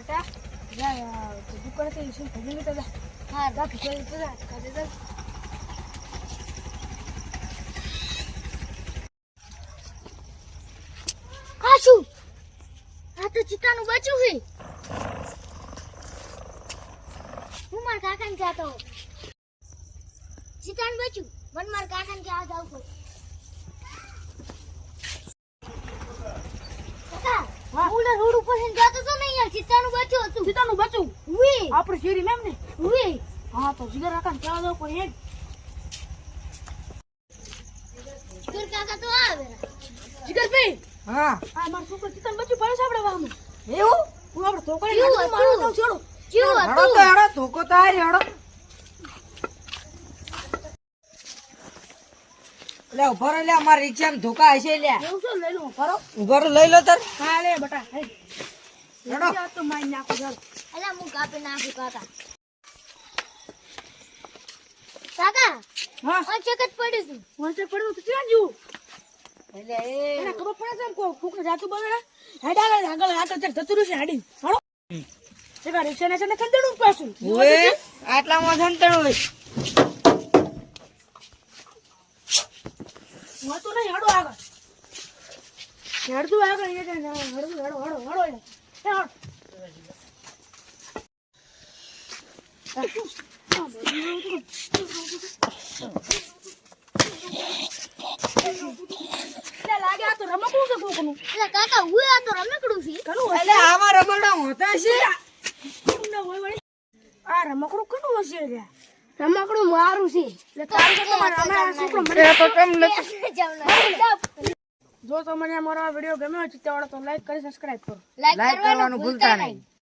बेटा जा दुकान से इशू खरीदने तो जा हां जा खरीदने तो जा खाते जा काशू आ तो चिताનું બચ્યું છે હું માર કાકાને કહેતો चिताનું બચ્યું મન માર કાકાને કે આ જાવ કોઈ કાકા ઓલા રોડ ઉપર છે જાતો તો નહીં યાર चिताનું બચ્યું હતું चिताનું બચ્યું ઉઈ આપણે શેરી મેમ ને ઉઈ હા તો જીગર કાકાને કહેવા દો કોઈ એક જીગર કાકા તો આવે જીગર ભાઈ હા આ માર છોકરો चिताનું બચ્યું પડે છે આપણે વાહમાં એવું હું આપણે છોકરાને મારવા દઉં છોડો જીવ હડો હતું તો હડો ધોકો તો આરી હડો લે ઉભો રે લે અમાર રિક્ષામાં ધોકા હશે લે એવું છે લઈ લો ફરો ઉભો રે લઈ લો તાર હા લે બટા હે હડો આ તો માઈ નાખો ચાલ અલા હું કાપી નાખું કાકા કાકા હા આ ચકત પડ્યું છે વંચે પડ્યું તો ક્યાં જીવ એટલે એ એને ખબર પડે છે કો ફૂક જાતું બોલે હેડાલે આગળ આગળ ચક જતું રહેશે હાડી હળો જેવા રિક્ષાને છે ને કંદડું પાછું ઓએ આટલામાં સંતણ હોય હું તો નહીં હડો આગળ હેડતું આગળ એ હડો હડો હે હડ એટલે લાગે આ તો રમકડું છે કોકનું એટલે કાકા હું આ તો રમકડું છે કનું એટલે આમાં રમકડા હોતા છે આ રમકડું કનું હશે રે રમકડું મારું છે એટલે તારું તો તમારા અમારા છોકરો મને તો કેમ જો તમને અમારો આ વિડિયો ગમ્યો હોય તો લાઈક કરી સબસ્ક્રાઇબ કરો લાઈક કરવાનું ભૂલતા નહીં